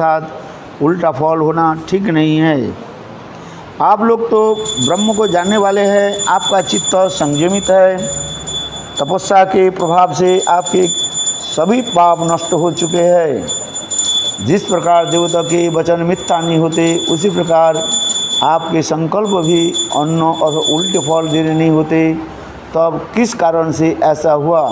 अर्थात उल्टा फल होना ठीक नहीं है। आप लोग तो ब्रह्म को जानने वाले हैं, आपका चित्त संयमित है, तपस्या के प्रभाव से आपके सभी पाप नष्ट हो चुके हैं। जिस प्रकार देवता के वचन मिथ्या नहीं होते, उसी प्रकार आपके संकल्प भी अन्न और उल्टे फल देने नहीं होते। तब किस कारण से ऐसा हुआ?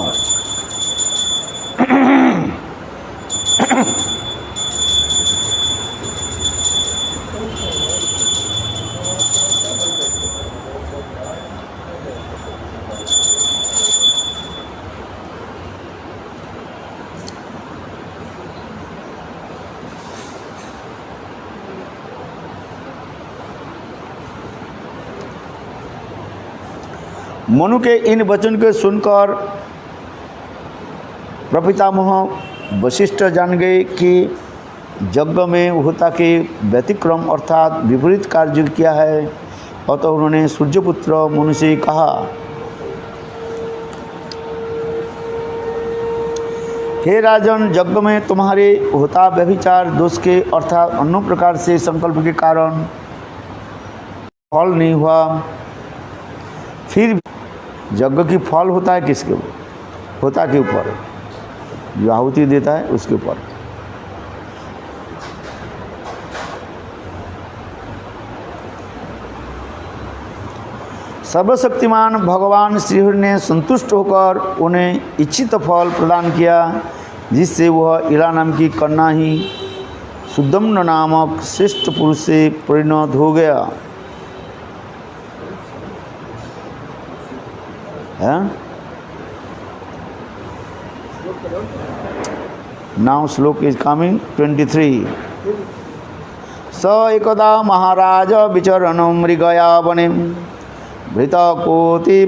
मनु के इन वचन को सुनकर प्रपितामह वशिष्ठ जान गए कि यज्ञ में होता के व्यतिक्रम अर्थात विपरीत कार्य किया है। अतः उन्होंने सूर्यपुत्र मनु से कहा, हे राजन, यज्ञ में तुम्हारे होता व्यभिचार दोष के अर्थात अन्य प्रकार से संकल्प के कारण फल नहीं हुआ। फिर यज्ञ की फल होता है किसके ऊपर? होता के ऊपर, जो आहुति देता है उसके ऊपर। सर्वशक्तिमान भगवान श्रीहरि ने संतुष्ट होकर उन्हें इच्छित फल प्रदान किया, जिससे वह इला नाम की कन्या ही सुदम्न नामक श्रेष्ठ पुरुष से परिणत हो गया। Now श्लोक is coming 23. स एकदा महाराज विचरण मृगया वने भृतकोटिपयात्मौ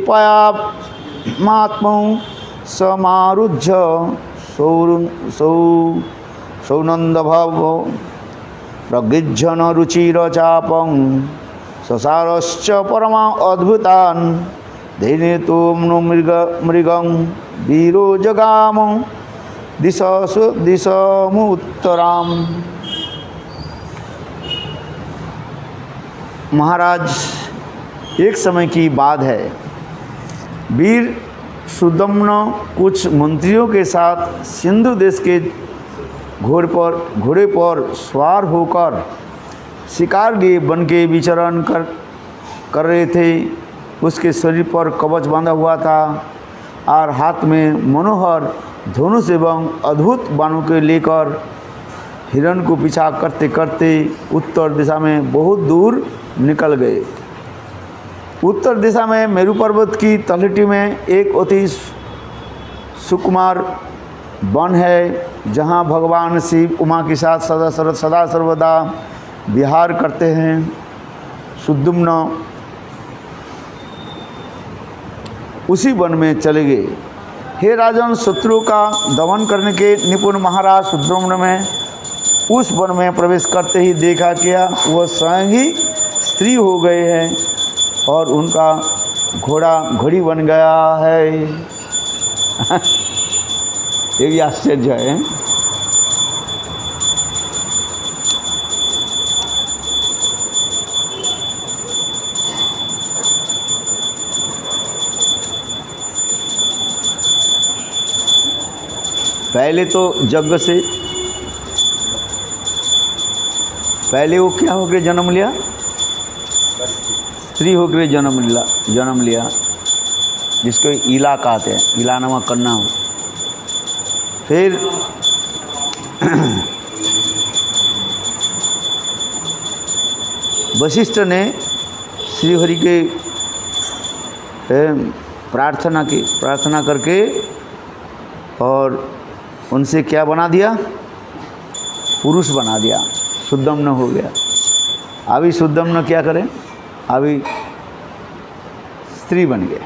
समारुह्य सौनन्दभव प्रगृह्यन रुचिरचापं ससारश्च परमा अद्भुतान् धैर्यतो मृगं वीरो जगाम दिशमुत्तराम। महाराज, एक समय की बात है, वीर सुदम्न कुछ मंत्रियों के साथ सिंधु देश के घोड़े पर सवार होकर शिकार के वन के विचरण कर रहे थे। उसके शरीर पर कवच बांधा हुआ था और हाथ में मनोहर धनुष एवं अद्भुत बाणों को लेकर हिरण को पीछा करते करते उत्तर दिशा में बहुत दूर निकल गए। उत्तर दिशा में मेरु पर्वत की तलहटी में एक अति सुकुमार वन है, जहाँ भगवान शिव उमा के साथ सदा सर्वदा विहार करते हैं। सुदम्न उसी वन में चले गए। हे राजन, शत्रुओं का दमन करने के निपुण महाराज सुदम्न में उस वन में प्रवेश करते ही देखा क्या वह स्वयं ही स्त्री हो गए हैं और उनका घोड़ा घोड़ी बन गया है। ये भी आश्चर्य है। पहले तो यज्ञ से पहले वो क्या हो गए जन्म लिया, स्त्री हो गए जन्म लिया, जिसको इला कहते हैं, इला नामक कन्या हो। फिर वशिष्ठ ने श्रीहरि के प्रार्थना करके और उनसे क्या बना दिया, पुरुष बना दिया, सुदम्न हो गया। अभी सुदम्न क्या करें, अभी स्त्री बन गए।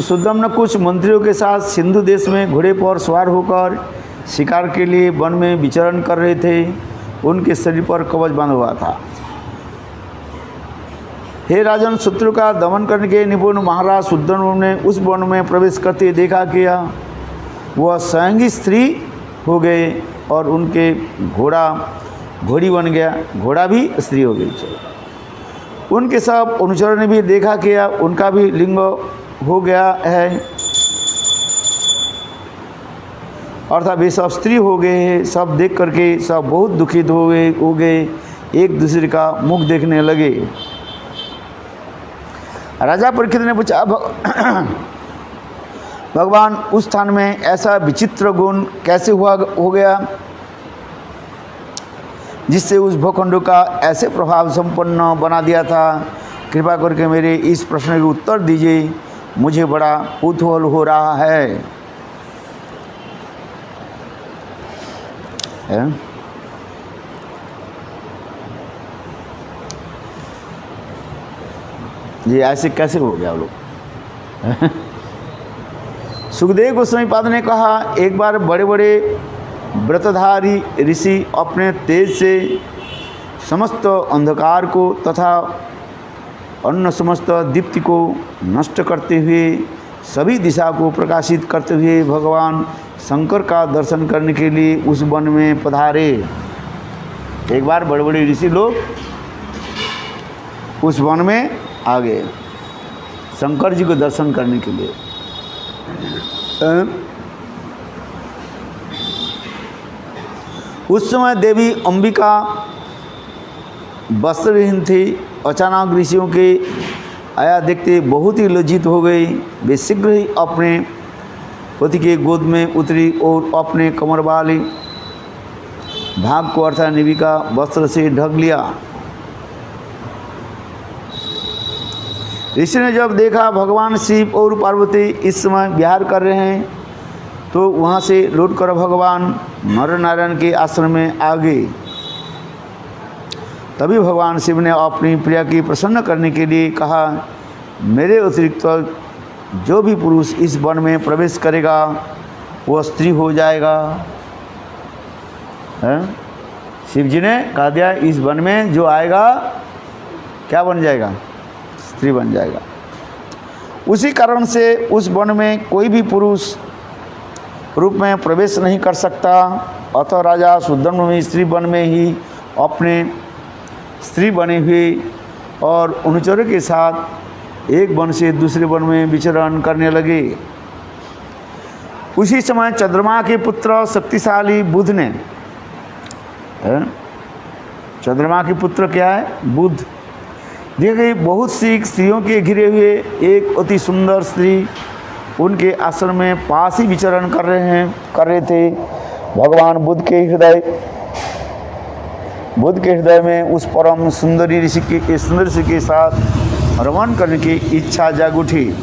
सुदम्न कुछ मंत्रियों के साथ सिंधु देश में घोड़े पर सवार होकर शिकार के लिए वन में विचरण कर रहे थे। उनके शरीर पर कवच बांधा हुआ था। हे राजन, शत्रु का दमन करने के निपुण महाराज शुद्धर्म ने उस वन में प्रवेश करते देखा किया वह स्वयं ही स्त्री हो गए और उनके घोड़ी बन गया, घोड़ा भी स्त्री हो गई। उनके सब अनुचरों ने भी देखा किया उनका भी लिंग हो गया है, अर्थात वे सब स्त्री हो गए हैं। सब देख करके सब बहुत दुखित हो गए, एक दूसरे का मुख देखने लगे। राजा परीक्षित ने पूछा, भगवान उस स्थान में ऐसा विचित्र गुण कैसे हो गया जिससे उस भूखंड का ऐसे प्रभाव संपन्न बना दिया था? कृपा करके मेरे इस प्रश्न के उत्तर दीजिए, मुझे बड़ा कौतूहल हो रहा है। ये ऐसे कैसे हो गया लोग? सुखदेव गोस्वामी पाद ने कहा, एक बार बड़े बड़े व्रतधारी ऋषि अपने तेज से समस्त अंधकार को तथा अन्य समस्त दीप्ति को नष्ट करते हुए सभी दिशा को प्रकाशित करते हुए भगवान शंकर का दर्शन करने के लिए उस वन में पधारे। एक बार बड़े बड़े ऋषि लोग उस वन में आ गए शंकर जी को दर्शन करने के लिए। उस समय देवी अंबिका वस्त्रहीन थी। अचानक ऋषियों के आया देखते बहुत ही लज्जित हो गई। वे शीघ्र ही अपने पति के गोद में उतरी और अपने कमर वाली भाग को अर्थात निविका वस्त्र से ढक लिया। ऋषि ने जब देखा भगवान शिव और पार्वती इस समय विहार कर रहे हैं तो वहाँ से लौटकर भगवान नर नारायण के आश्रम में आ गए। तभी भगवान शिव ने अपनी प्रिया की प्रसन्न करने के लिए कहा, मेरे अतिरिक्त जो भी पुरुष इस वन में प्रवेश करेगा वह स्त्री हो जाएगा। शिव जी ने कहा दिया, इस वन में जो आएगा क्या बन जाएगा? स्त्री बन जाएगा। उसी कारण से उस वन में कोई भी पुरुष रूप में प्रवेश नहीं कर सकता। अतः राजा शुद्धर्म में स्त्री वन में ही अपने स्त्री बने हुए और अनुचरों के साथ एक वन से दूसरे वन में विचरण करने लगे। उसी समय चंद्रमा के पुत्र शक्तिशाली बुध ने, चंद्रमा के पुत्र क्या है? बुध। देखिए बहुत सी स्त्रियों के घिरे हुए एक अति सुंदर स्त्री उनके आश्रम में पास ही विचरण कर रहे थे। भगवान बुध के हृदय में उस परम सुंदरी ऋषि के साथ रमण करने की इच्छा जाग उठी।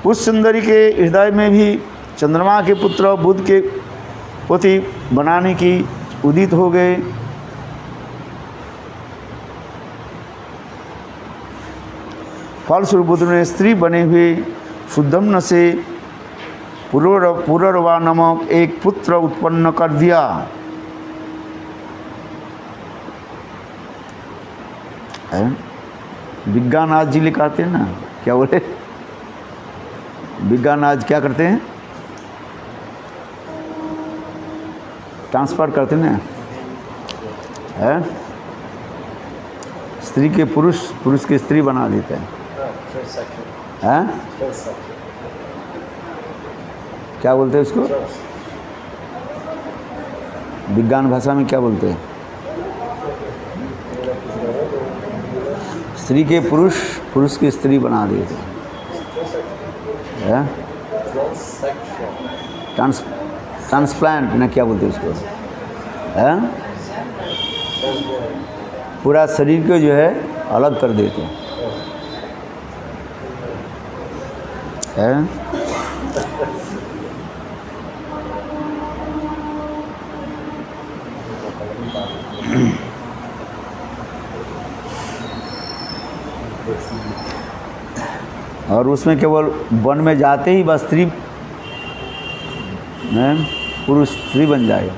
उस सुंदरी के हृदय में भी चंद्रमा के पुत्र बुध के पति बनाने की उदित हो गए। फलस्वरूप बुध ने स्त्री बने हुए शुद्धम्न से पुररवा नामक एक पुत्र उत्पन्न कर दिया। विज्ञान आज जी लिखाते हैं ना, क्या बोले? विज्ञान आज क्या करते हैं? ट्रांसफर करते हैं ना, स्त्री के पुरुष, पुरुष के स्त्री बना देते हैं। क्या बोलते हैं उसको? विज्ञान भाषा में क्या बोलते हैं? स्त्री के पुरुष, पुरुष की स्त्री बना देते हैं। ट्रांसप्लांट ना क्या बोलते हैं उसको? पूरा शरीर को जो है अलग कर देते हैं। और उसमें केवल वन में जाते ही बस स्त्री पुरुष स्त्री बन जाएगा।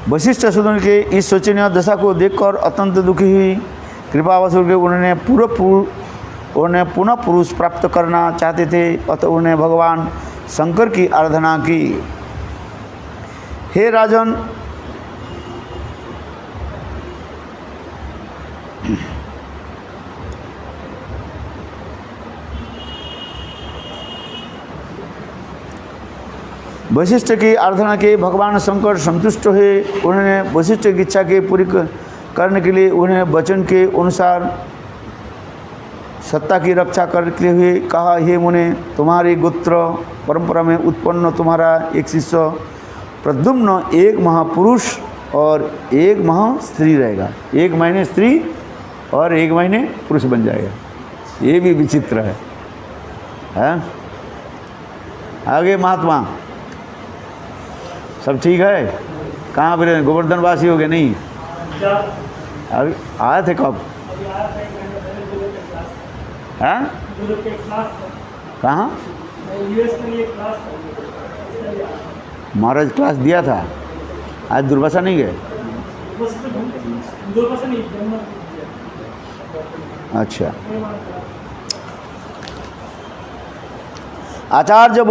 वशिष्ठ शूद्र के इस शोचनीय दशा को देखकर अत्यंत दुखी हुई। कृपावश के उन्होंने पुनः पुरुष प्राप्त करना चाहते थे, अतः उन्होंने भगवान शंकर की आराधना की। हे राजन, वशिष्ठ की आराधना के भगवान शंकर संतुष्ट हुए। उन्होंने वशिष्ठ की इच्छा के पूरी करने के लिए उन्हें वचन के अनुसार सत्ता की रक्षा करते हुए कहा, हे मुने, तुम्हारी गोत्र परंपरा में उत्पन्न तुम्हारा एक शिष्य प्रद्युम्न एक महापुरुष और एक महा स्त्री रहेगा। एक महीने स्त्री और एक महीने पुरुष बन जाएगा। ये भी विचित्र है? आगे महात्मा सब ठीक है? कहाँ पर गोवर्धन वासी हो गए? नहीं, अभी आए थे कब? हैं? कहाँ? महाराज क्लास दिया था, आज दुर्वासा नहीं गए? अच्छा। आचार्य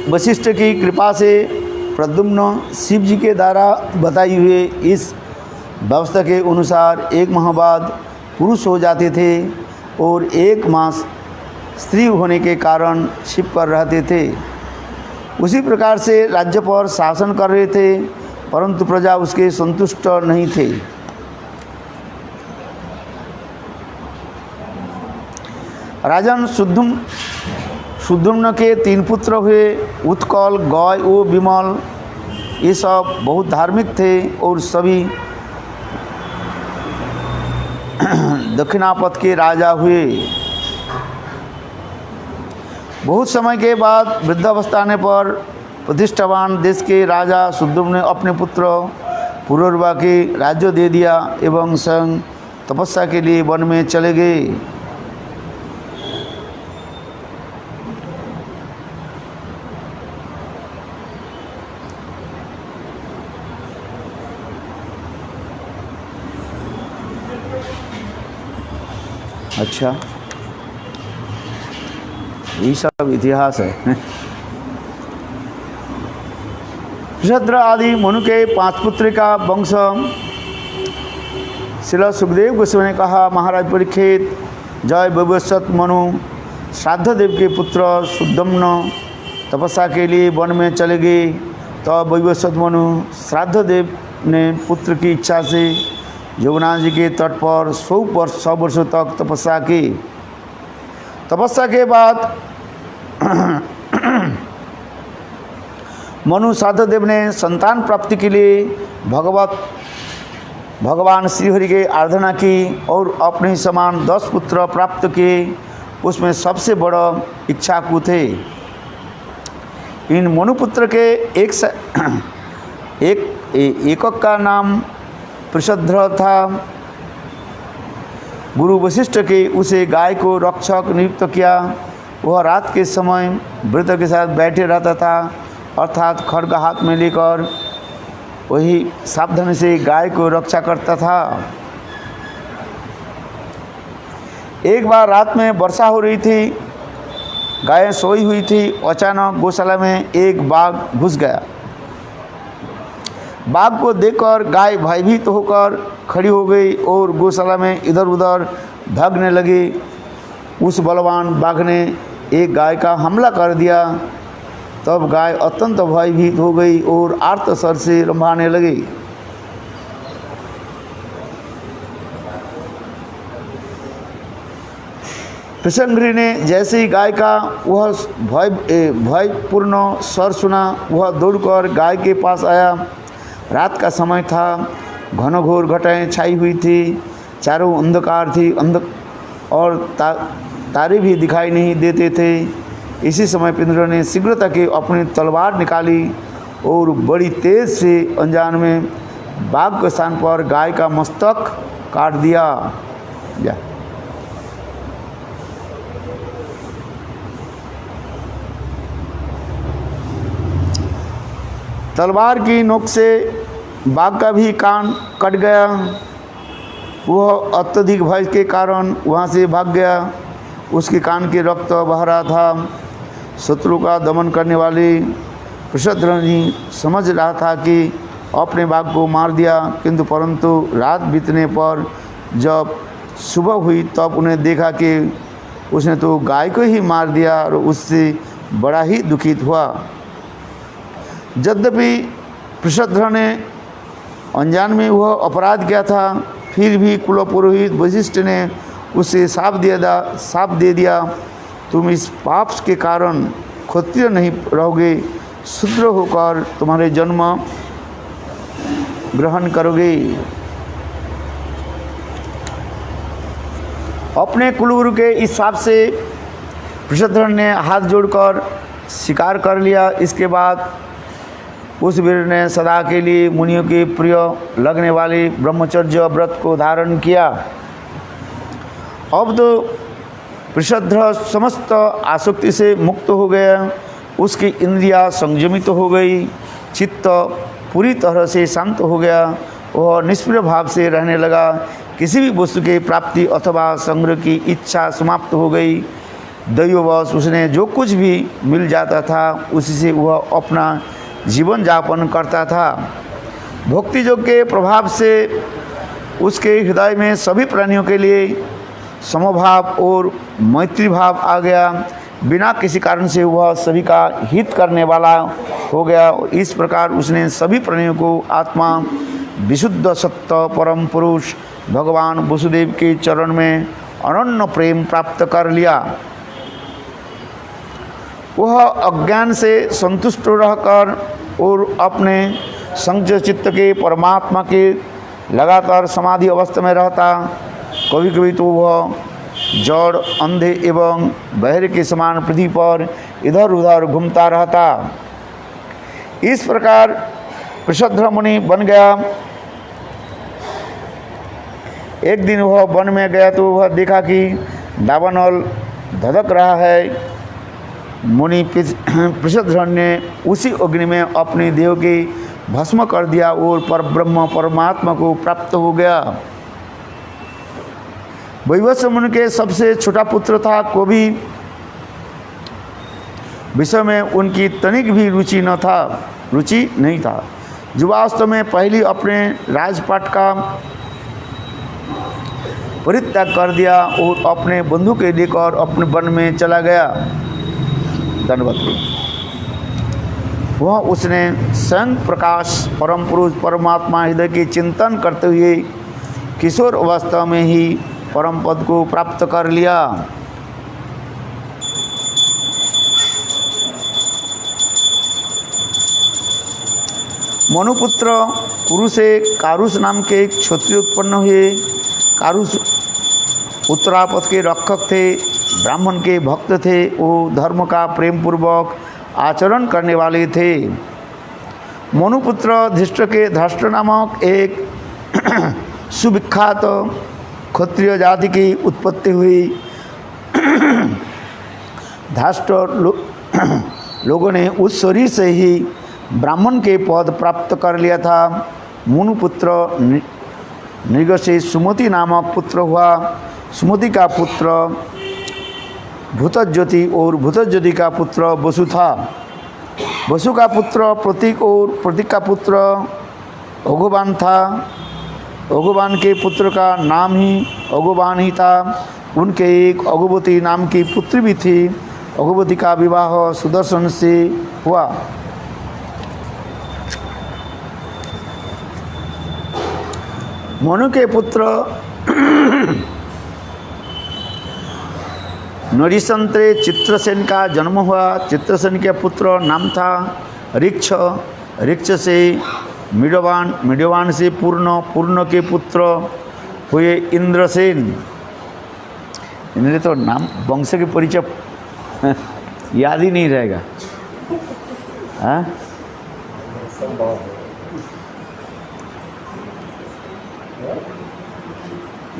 वशिष्ठ की कृपा से प्रद्युम्न शिव जी के द्वारा बताई हुए इस व्यवस्था के अनुसार एक माह बाद पुरुष हो जाते थे और एक मास स्त्री होने के कारण शिव पर रहते थे। उसी प्रकार से राज्य पर शासन कर रहे थे, परंतु प्रजा उसके संतुष्ट नहीं थे। राजन शुद्युम्न के 3 पुत्र हुए, उत्कल, गय और विमल। ये सब बहुत धार्मिक थे और सभी दक्षिणापथ के राजा हुए। बहुत समय के बाद वृद्धावस्था आने पर प्रतिष्ठावान देश के राजा शुद्युम्न ने अपने पुत्र पुरुरवा के राज्य दे दिया एवं स्वयं तपस्या के लिए वन में चले गए। अच्छा, ये सब इतिहास है। ऋषद्र आदि मनु के 5 पुत्र का वंश। श्रील सुखदेव गोस्वामी ने कहा, महाराज परीक्षित, जय वैवस्वत मनु श्राद्ध देव के पुत्र शुद्युम्न तपस्या के लिए वन में चले गए। तब वैवस्वत मनु श्राद्ध देव ने पुत्र की इच्छा से यमुना जी के तट पर 100 वर्षों तक तपस्या की। तपस्या के बाद मनु श्राद्धदेव ने संतान प्राप्ति के लिए भगवान श्रीहरि की आराधना की और अपने समान 10 पुत्र प्राप्त किए। उसमें सबसे बड़ा इच्छाकु थे। इन मनुपुत्र के एकक का नाम पृषध्र था। गुरु वशिष्ठ के उसे गाय को रक्षक नियुक्त किया। वह रात के समय वृद्ध के साथ बैठे रहता था, अर्थात खड्ग हाथ में लेकर वही सावधानी से गाय को रक्षा करता था। एक बार रात में वर्षा हो रही थी, गायें सोई हुई थी। अचानक गौशाला में एक बाघ घुस गया। बाघ को देखकर गाय भयभीत होकर खड़ी हो गई और गौशाला में इधर उधर भागने लगी। उस बलवान बाघ ने एक गाय का हमला कर दिया। तब गाय अत्यंत भयभीत हो गई और आर्त स्वर से रंभाने लगी। कृष्णगिरी ने जैसे ही गाय का वह भयपूर्ण स्वर सुना, वह दौड़कर गाय के पास आया। रात का समय था, घनघोर घटाएं छाई हुई थी, चारों अंधकार थी, और तारे भी दिखाई नहीं देते थे। इसी समय पिंदर ने शीघ्रता के अपनी तलवार निकाली और बड़ी तेज से अनजान में बाघ के स्थान पर गाय का मस्तक काट दिया। तलवार की नोक से बाघ का भी कान कट गया। वह अत्यधिक भय के कारण वहाँ से भाग गया। उसके कान के रक्त बह रहा था। शत्रु का दमन करने वाले पृषद्रनि समझ रहा था कि अपने बाघ को मार दिया, किंतु परंतु रात बीतने पर जब सुबह हुई तब उन्हें देखा कि उसने तो गाय को ही मार दिया और उससे बड़ा ही दुखित हुआ। यद्यपि पृषद्र ने अनजान में वह अपराध किया था, फिर भी कुलपुरोहित वशिष्ठ ने उसे शाप दे दिया, तुम इस पाप के कारण क्षत्रिय नहीं रहोगे, शूद्र होकर तुम्हारे जन्म ग्रहण करोगे। अपने कुलगुरु के इस शाप से पृषद्र ने हाथ जोड़कर स्वीकार कर लिया। इसके बाद उस वीर ने सदा के लिए मुनियों के प्रिय लगने वाले ब्रह्मचर्य व्रत को धारण किया। अब तो पृषद्र समस्त आसक्ति से मुक्त हो गया। उसकी इंद्रियां संयमित हो गई, चित्त पूरी तरह से शांत हो गया। वह निष्प्रिय भाव से रहने लगा। किसी भी वस्तु की प्राप्ति अथवा संग्रह की इच्छा समाप्त हो गई। दैववश उसने जो कुछ भी मिल जाता था उसी से वह अपना जीवन यापन करता था। भक्ति योग के प्रभाव से उसके हृदय में सभी प्राणियों के लिए समभाव और मैत्री भाव आ गया। बिना किसी कारण से वह सभी का हित करने वाला हो गया। इस प्रकार उसने सभी प्राणियों को आत्मा विशुद्ध सत्य परम पुरुष भगवान वसुदेव के चरण में अनन्य प्रेम प्राप्त कर लिया। वह अज्ञान से संतुष्ट रहकर और अपने संयत चित्त के परमात्मा के लगातार समाधि अवस्था में रहता। कभी कभी तो वह जड़, अंधे एवं बहरे के समान पृथ्वी पर इधर उधर घूमता रहता। इस प्रकार पृषद्र मुनि बन गया। एक दिन वह वन में गया तो वह देखा कि दावानल धधक रहा है। मुनि पृषद्र ने उसी अग्नि में अपनी देह की भस्म कर दिया और परब्रह्म परमात्मा को प्राप्त हो गया। वैवस्व मुनि के सबसे छोटा पुत्र था। कोई विषय में उनकी तनिक भी रुचि नहीं था। जो वास्तव में पहले अपने राजपाट का परित्याग कर दिया और अपने बंधु के लेकर अपने वन में चला गया। धन्यवाद। वह उसने स्वयं प्रकाश परम पुरुष परमात्मा हृदय के चिंतन करते हुए किशोर अवस्था में ही परम पद को प्राप्त कर लिया। मनुपुत्र कुरु से कारुस नाम के एक क्षत्रिय उत्पन्न हुए। कारुस उत्तरापद के रक्षक थे, ब्राह्मण के भक्त थे। वो धर्म का प्रेम पूर्वक आचरण करने वाले थे। मनुपुत्र धृष्ट नामक एक सुविख्यात क्षत्रिय जाति की उत्पत्ति हुई। धृष्ट लोगों ने उस शरीर से ही ब्राह्मण के पद प्राप्त कर लिया था। मनुपुत्र नृग से सुमति नामक पुत्र हुआ। सुमति का पुत्र भूतज्योति और भूतज्योति का पुत्र वसु था। वसु का पुत्र प्रतीक और प्रतीक का पुत्र अघोबान था। अघोबान के पुत्र का नाम ही अघोबान ही था। उनके एक अघोबती नाम की पुत्री भी थी। अघोबती का विवाह सुदर्शन से हुआ। मनु के पुत्र नरिशंत्रे चित्रसेन का जन्म हुआ। चित्रसेन के पुत्र नाम था ऋक्ष। ऋक्ष से मिडवान, मिडवान से पूर्ण, पूर्ण के पुत्र हुए इंद्रसेन। इन्हें तो नाम वंश के परिचय याद ही नहीं रहेगा। हाँ,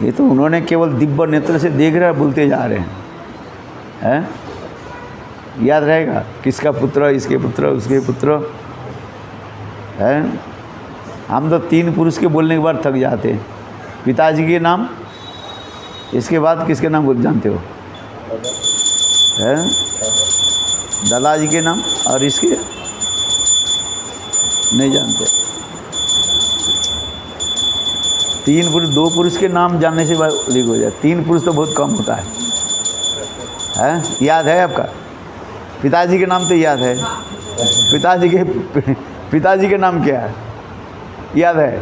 ये तो उन्होंने केवल दिव्य नेत्र से देख रहे बोलते जा रहे हैं। याद रहेगा किसका पुत्र, इसके पुत्र, उसके पुत्र है। हम तो 3 पुरुष के बोलने के बाद थक जाते हैं। पिताजी के नाम, इसके बाद किसके नाम बोल जानते हो? हैं? दादाजी के नाम, और इसके नहीं जानते। 3 पुरुष, 2 पुरुष के नाम जानने से लिख हो जाए। 3 पुरुष तो बहुत कम होता है। याद है आपका? पिताजी के नाम तो याद है। पिताजी के नाम क्या है? याद है?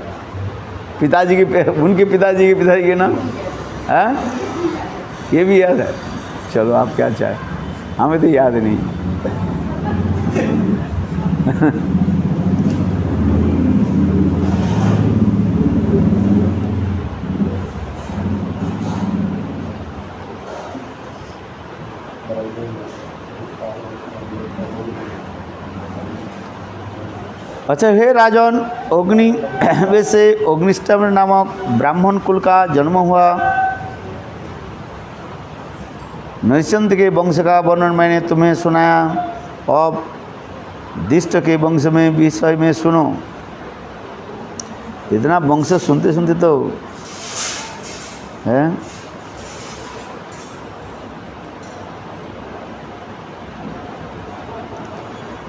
पिताजी के, उनके पिताजी के नाम है, ये भी याद है। चलो आप क्या चाहे, हमें तो याद नहीं। अच्छा, हे राजन, अग्नि वैसे अग्निष्टम नामक ब्राह्मण कुल का जन्म हुआ। नृसिंह के वंश का वर्णन मैंने तुम्हें सुनाया। अब दिष्ट के वंश में विषय में सुनो। इतना वंश सुनते सुनते तो है।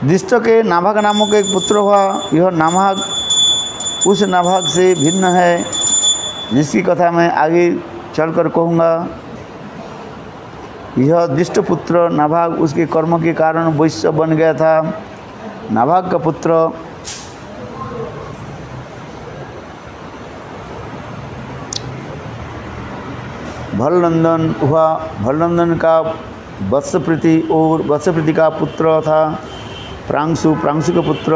दिष्ट के नाभाग नामक एक पुत्र हुआ। यह नाभाग उस नाभाग से भिन्न है जिसकी कथा मैं आगे चलकर कहूँगा। यह दिष्ट पुत्र नाभाग उसके कर्म के कारण वैश्य बन गया था। नाभाग का पुत्र भलनंदन हुआ। भलनंदन का वत्सप्रीति और वत्सप्रीति का पुत्र था प्रांशु। प्रांशु का पुत्र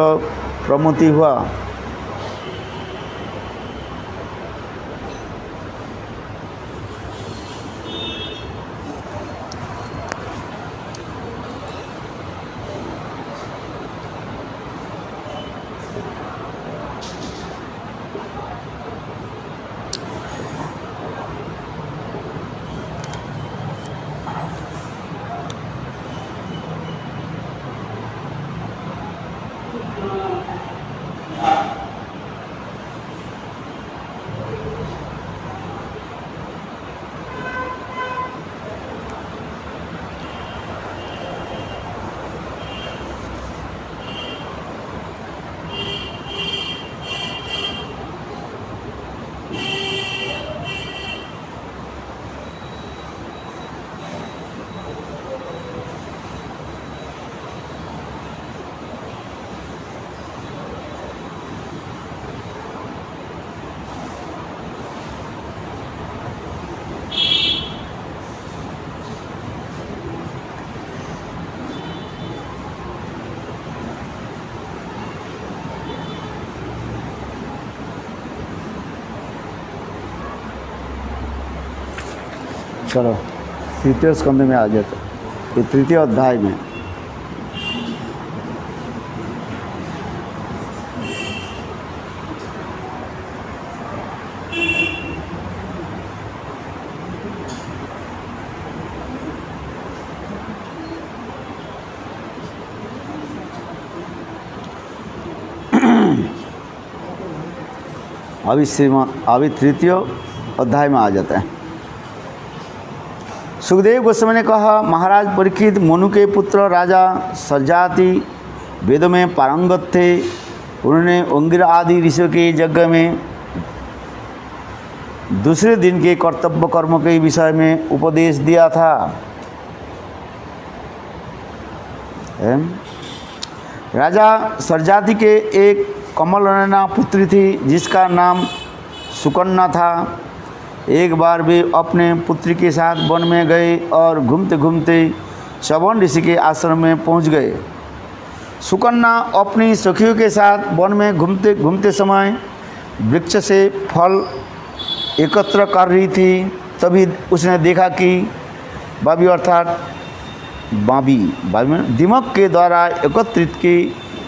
प्रमोति हुआ। चलो तृतीय स्कंद में आ जाते, ये तृतीय अध्याय में। अभी तृतीय अध्याय में आ जाता है। सुखदेव गोस्वामी ने कहा, महाराज परीक्षित, मनु के पुत्र राजा सजाति वेदों में पारंगत थे। उन्होंने अंगिरा आदि ऋषियों के यज्ञ में दूसरे दिन के कर्तव्य कर्म के विषय में उपदेश दिया था। राजा सरजाति के एक कमलनयना पुत्री थी जिसका नाम सुकन्या था। एक बार वे अपने पुत्री के साथ वन में गए और घूमते घूमते च्यवन ऋषि के आश्रम में पहुंच गए। सुकन्या अपनी सखियों के साथ वन में घूमते घूमते समय वृक्ष से फल एकत्र कर रही थी। तभी उसने देखा कि बाबी अर्थात बाबी में दिमक के द्वारा एकत्रित की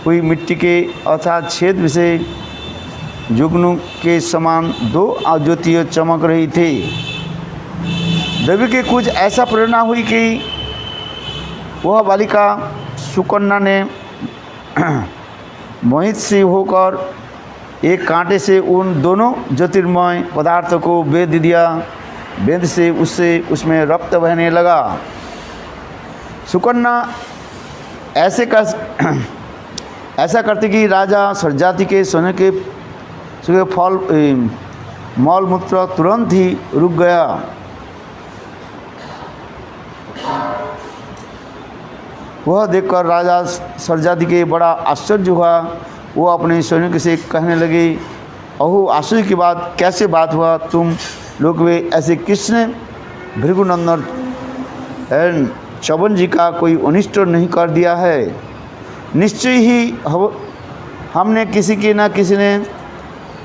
हुई मिट्टी के अर्थात छेद से जुगनू के समान 2 ज्योतियाँ चमक रही थी। देवी के कुछ ऐसा प्रेरणा हुई कि वह बालिका सुकन्या ने मोहित सी होकर एक कांटे से उन दोनों ज्योतिर्मय पदार्थों को बेध दिया। बेध से उसमें रक्त बहने लगा। सुकन्या ऐसा करती कि राजा सरजाति के सोने के फल मौल मूत्र तुरंत ही रुक गया। वह देखकर राजा सरजाति के बड़ा आश्चर्य हुआ। वो अपने सैनिक से कहने लगे, अहो आश्चर्य की बात, कैसे बात हुआ? तुम लोग वे ऐसे किसने भृगुनंदन च्यवन जी का कोई अनिष्ट नहीं कर दिया है? निश्चय ही हमने किसी के न किसी ने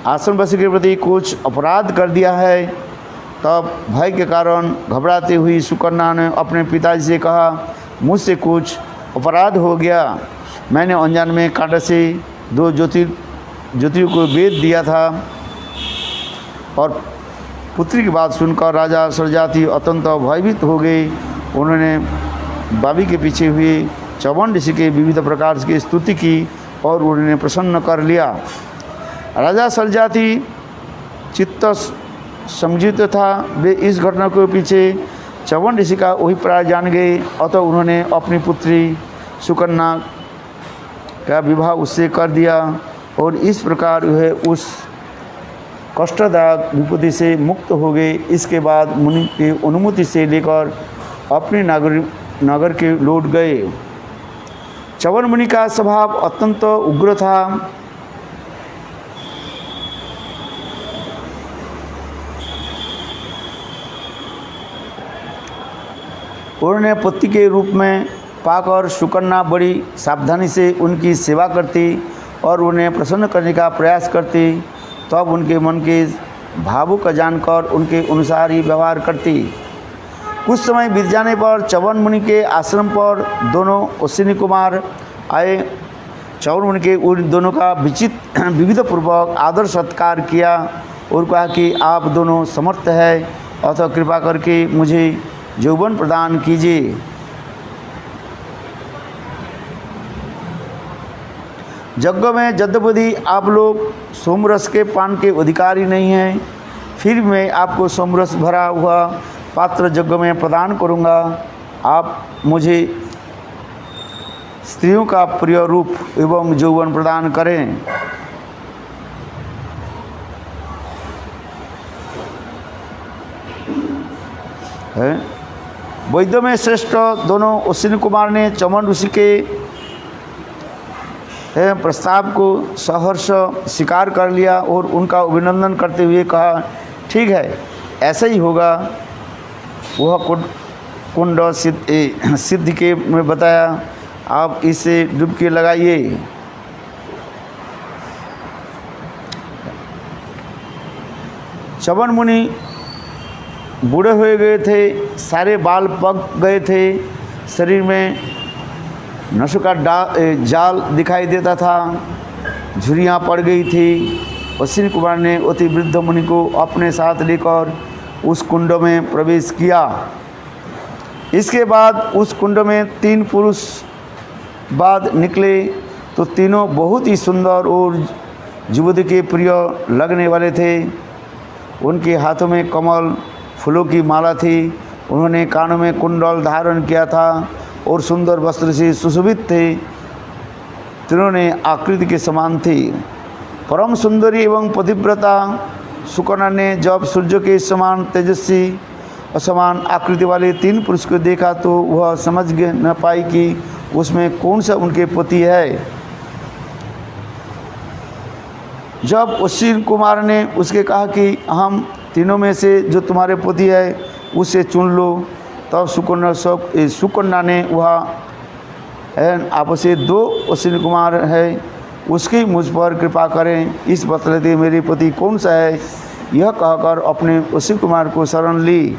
आश्रमवासी के प्रति कुछ अपराध कर दिया है। तब भय के कारण घबराती हुई सुकन्या ने अपने पिताजी से कहा, मुझसे कुछ अपराध हो गया। मैंने अनजान में कांटे से 2 ज्योतिर्मय को बेध दिया था। और पुत्री की बात सुनकर राजा सरजाति अत्यंत भयभीत हो गए। उन्होंने बाबी के पीछे हुए च्यवन ऋषि के विविध प्रकार की स्तुति की और उन्हें प्रसन्न कर लिया। राजा सरजाति चित्त समझित था। वे इस घटना के पीछे च्यवन ऋषि का वही प्राय जान गए। अतः उन्होंने अपनी पुत्री सुकन्या का विवाह उससे कर दिया और इस प्रकार वह उस कष्टदायक विपत्ति से मुक्त हो गए। इसके बाद मुनि की अनुमति से लेकर अपने नगर के लौट गए। च्यवन मुनि का स्वभाव अत्यंत उग्र था। उन्होंने पति के रूप में पाकर सुकन्या बड़ी सावधानी से उनकी सेवा करती और उन्हें प्रसन्न करने का प्रयास करती। तब उनके मन के भावों का जानकर उनके अनुसार ही व्यवहार करती। कुछ समय बीत जाने पर च्यवन मुनि के आश्रम पर दोनों अश्विनी कुमार आए। च्यवन मुनि के उन दोनों का विविध पूर्वक आदर सत्कार किया और कहा कि आप दोनों समर्थ हैं, अतः कृपा करके मुझे यौवन प्रदान कीजिए। यज्ञ में यद्यपि आप लोग सोमरस के पान के अधिकारी नहीं हैं, फिर मैं आपको सोमरस भरा हुआ पात्र यज्ञ में प्रदान करूंगा। आप मुझे स्त्रियों का प्रिय रूप एवं यौवन प्रदान करें। वैद्य में श्रेष्ठ दोनों अश्विनी कुमार ने च्यवन ऋषि के प्रस्ताव को सहर्ष स्वीकार कर लिया और उनका अभिनंदन करते हुए कहा, ठीक है, ऐसा ही होगा। वह कुंड सिद्ध के में बताया, आप इसे डुबकी लगाइए। च्यवन मुनि बूढ़े हुए गए थे, सारे बाल पक गए थे, शरीर में नशों का जाल दिखाई देता था, झुर्रियाँ पड़ गई थी। अश्विनी कुमार ने अति वृद्ध मुनि को अपने साथ लेकर उस कुंड में प्रवेश किया। इसके बाद उस कुंड में 3 पुरुष बाद निकले तो तीनों बहुत ही सुंदर और युवती के प्रिय लगने वाले थे। उनके हाथों में कमल फूलों की माला थी। उन्होंने कानों में कुंडल धारण किया था और सुंदर वस्त्र से सुशोभित थे। तीनों ने आकृति के समान थी। परम सुंदरी एवं पतिव्रता सुकन्या ने जब सूर्य के समान तेजस्वी और समान आकृति वाले 3 पुरुष को देखा तो वह समझ न पाई कि उसमें कौन सा उनके पति है। जब अश्विनी कुमार ने उसके कहा कि हम तीनों में से जो तुम्हारे पति है उसे चुन लो, तब सुकन्या ने वह आप से 2 अश्विनी कुमार है, उसकी मुझ पर कृपा करें, इस बतलाते मेरे पति कौन सा है। यह कहकर अपने अश्विनी कुमार को शरण ली।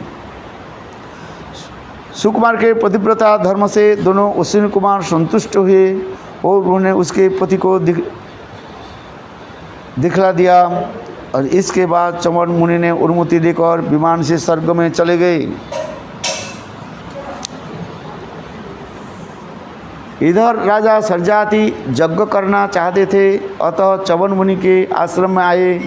सुकुमार के पतिव्रता धर्म से दोनों अश्विनी कुमार संतुष्ट हुए और उन्होंने उसके पति को दिखला दिया। और इसके बाद च्यवन मुनि ने अनुमति देकर विमान से स्वर्ग में चले गए। इधर राजा सरजाति यज्ञ करना चाहते थे, अतः च्यवन मुनि के आश्रम में आए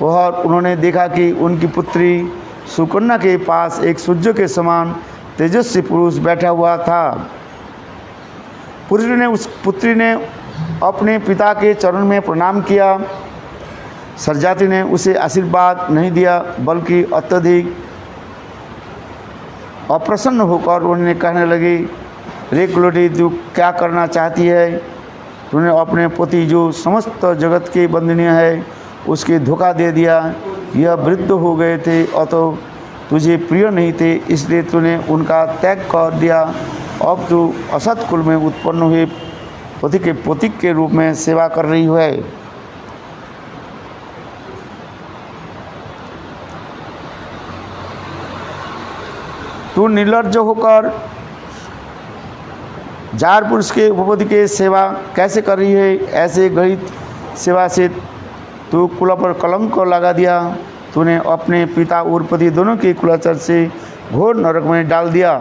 और उन्होंने देखा कि उनकी पुत्री सुकन्या के पास एक सूर्य के समान तेजस्वी पुरुष बैठा हुआ था। पुत्री ने अपने पिता के चरण में प्रणाम किया। सरजाति ने उसे आशीर्वाद नहीं दिया, बल्कि अत्यधिक अप्रसन्न होकर उन्होंने कहने लगी, रे कुलोटी, तू क्या करना चाहती है? तूने अपने पति जो समस्त जगत के वंदनीय है उसके धोखा दे दिया। यह वृद्ध हो गए थे, अतः तुझे प्रिय नहीं थे, इसलिए तूने उनका त्याग कर दिया। अब तू असत कुल में उत्पन्न हुए पति के प्रतीक के रूप में सेवा कर रही है। तू निर्लज्ज होकर जार पुरुष के उपपति के सेवा कैसे कर रही है? ऐसे गणित सेवा से तू कुल पर कलंक लगा दिया। तूने अपने पिता और पति दोनों के कुलाचार से घोर नरक में डाल दिया।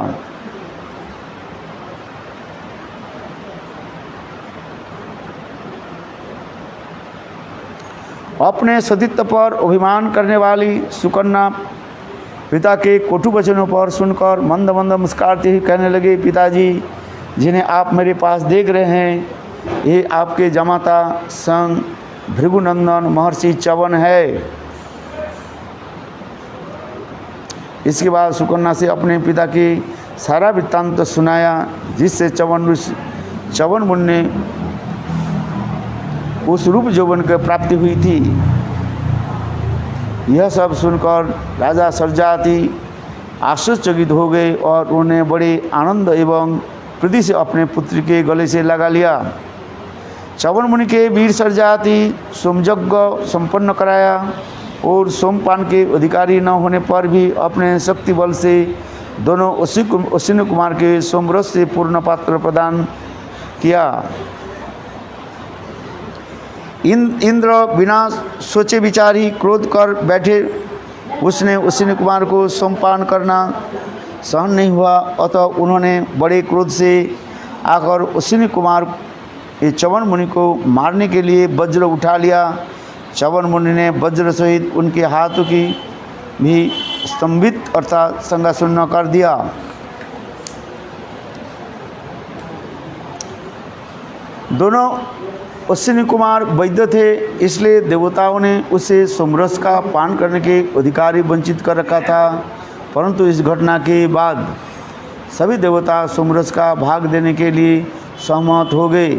अपने सतीत्व पर अभिमान करने वाली सुकन्या पिता के कटु वचनों पर सुनकर मंद मंद मुस्कुराते ही कहने लगे, पिताजी, जिन्हें आप मेरे पास देख रहे हैं, ये आपके जमाता संग भृगुनंदन महर्षि च्यवन है। इसके बाद सुकन्या से अपने पिता की सारा वृत्तांत सुनाया, जिससे च्यवन मुनि ने उस रूप यौवन की प्राप्ति हुई थी। यह सब सुनकर राजा सरजाति आश्चर्यचकित हो गए और उन्हें बड़े आनंद एवं प्रीति से अपने पुत्र के गले से लगा लिया। च्यवन मुनि के वीर सरजाति सोमयज्ञ संपन्न कराया और सोमपान के अधिकारी न होने पर भी अपने शक्ति बल से दोनों अश्विनी कुमार के सोमरस से पूर्ण पात्र प्रदान किया। इंद्र बिना सोचे विचार ही क्रोध कर बैठे। उसने अश्विनी कुमार को सोमपान करना सहन नहीं हुआ, अतः उन्होंने बड़े क्रोध से आकर अश्विनी कुमार च्यवन मुनि को मारने के लिए वज्र उठा लिया। च्यवन मुनि ने वज्र सहित उनके हाथों की भी स्तंभित अर्थात संगासुन्न कर दिया। दोनों अश्विनी कुमार वैद्य थे, इसलिए देवताओं ने उसे सोमरस का पान करने के अधिकारी वंचित कर रखा था। परंतु इस घटना के बाद सभी देवता सोमरस का भाग देने के लिए सहमत हो गए।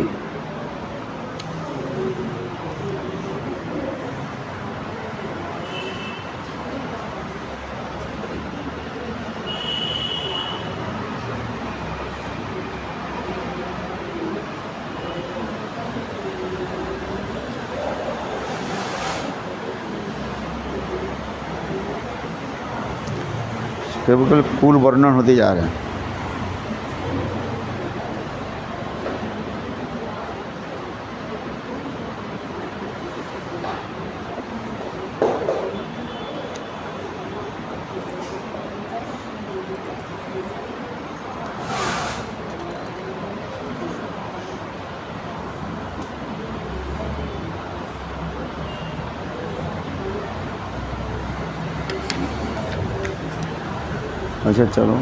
केवल कुल वर्णन होते जा रहे हैं। अच्छा चलो,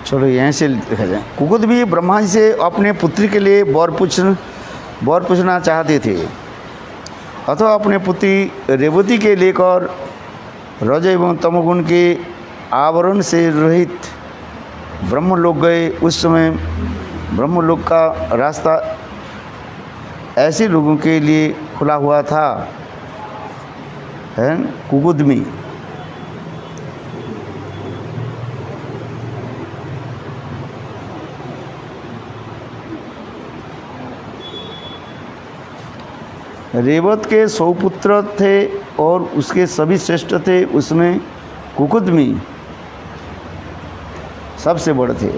चलो यहाँ से देखा जाए। कुकुद भी ब्रह्मा जी से अपने पुत्री के लिए वर पूछना चाहते थे, अथवा अपने पुत्री रेवती के लेकर रज एवं तमोगुण के आवरण से रहित ब्रह्मलोक गए। उस समय ब्रह्मलोक का रास्ता ऐसे लोगों के लिए खुला हुआ था, है कुकुदमी। रेवत के 100 पुत्र थे और उसके सभी श्रेष्ठ थे, उसमें कुकुदमी सबसे बड़े थे।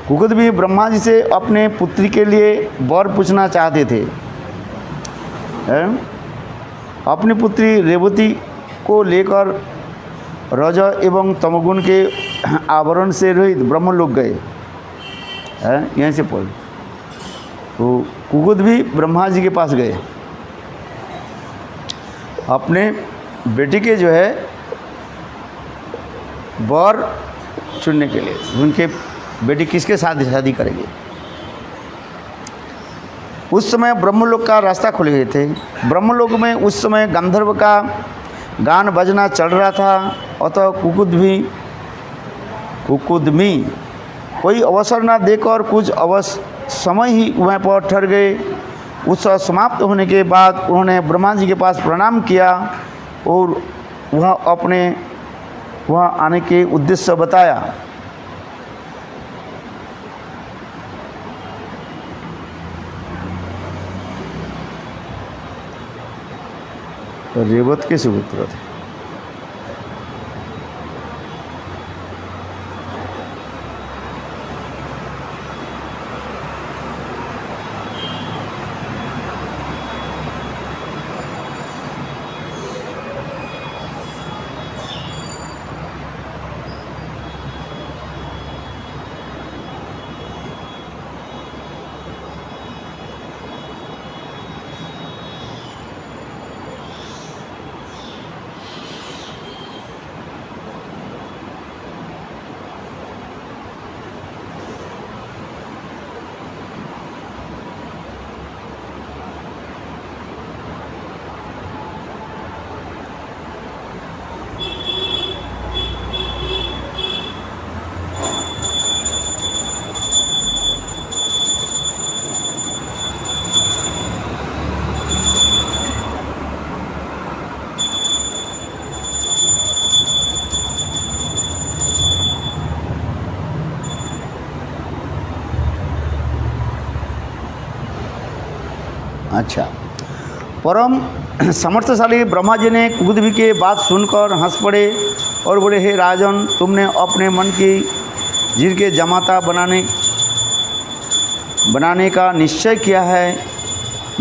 कुकुदमी ब्रह्मा जी से अपने पुत्री के लिए वर पूछना चाहते थे। अपनी पुत्री रेवती को लेकर रज एवं तमोगुण के आवरण से रहित ब्रह्मलोक गए। यहीं से पढ़। तो कुकुद भी ब्रह्मा जी के पास गए अपने बेटी के जो है वर चुनने के लिए। उनके बेटी किसके साथ शादी करेगी। उस समय ब्रह्मलोक का रास्ता खुले हुए थे। ब्रह्मलोक में उस समय गंधर्व का गान बजना चल रहा था। अतः कुकुदमी कोई अवसर न देकर कुछ समय ही वहाँ पर ठहर गए। उत्सव समाप्त होने के बाद उन्होंने ब्रह्मा जी के पास प्रणाम किया और वहाँ आने के उद्देश्य बताया। रेवत के सुपुत्र थे। अच्छा, परम समर्थशाली ब्रह्मा जी ने कुकुदमी के बात सुनकर हंस पड़े और बोले, हे राजन, तुमने अपने मन की जीर के जमाता बनाने का निश्चय किया है।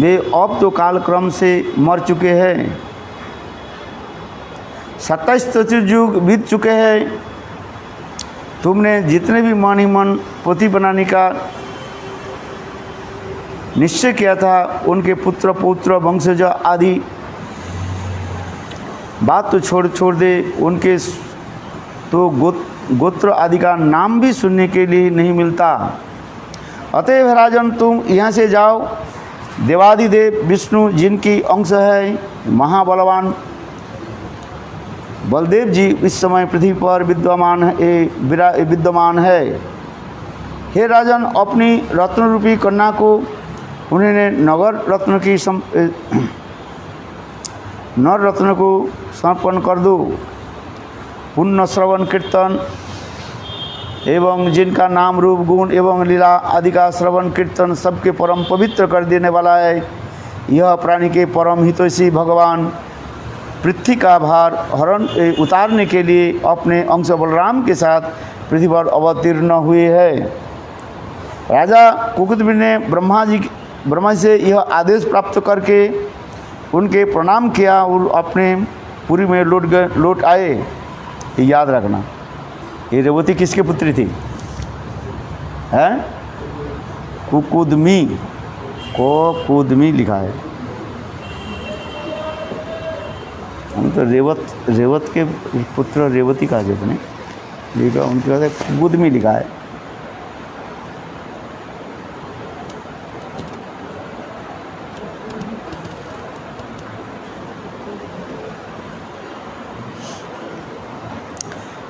वे अब तो कालक्रम से मर चुके हैं। 27 चतुर्युग बीत चुके हैं। तुमने जितने भी मन ही मन पोती बनाने का निश्चय किया था, उनके पुत्र पौत्र वंशज आदि बात तो छोड़ दे, उनके तो गोत्र आदि का नाम भी सुनने के लिए नहीं मिलता। अतएव राजन, तुम यहाँ से जाओ। देवादिदेव विष्णु, जिनकी अंश है महाबलवान बलदेव जी, इस समय पृथ्वी पर विद्यमान है। हे राजन, अपनी रत्न रूपी कन्या को उन्होंने नर रत्न को समर्पण कर दो। पुण्य श्रवण कीर्तन एवं जिनका नाम रूप गुण एवं लीला आदि का श्रवण कीर्तन सबके परम पवित्र कर देने वाला है। यह प्राणी के परम हितैषी भगवान पृथ्वी का भार हरण उतारने के लिए अपने अंश बलराम के साथ पृथ्वी पर अवतीर्ण हुए हैं। राजा कुकुदबिन ने ब्रह्मा जी से यह आदेश प्राप्त करके उनके प्रणाम किया और अपने पुरी में लौट आए। याद रखना, ये रेवती किसकी पुत्री थी? हैं? कुकुदमी, कुकुदमी लिखा है। हम तो रेवत के पुत्र रेवती कहा जाते हैं, लिखा उनके बाद कुकुदमी लिखा है।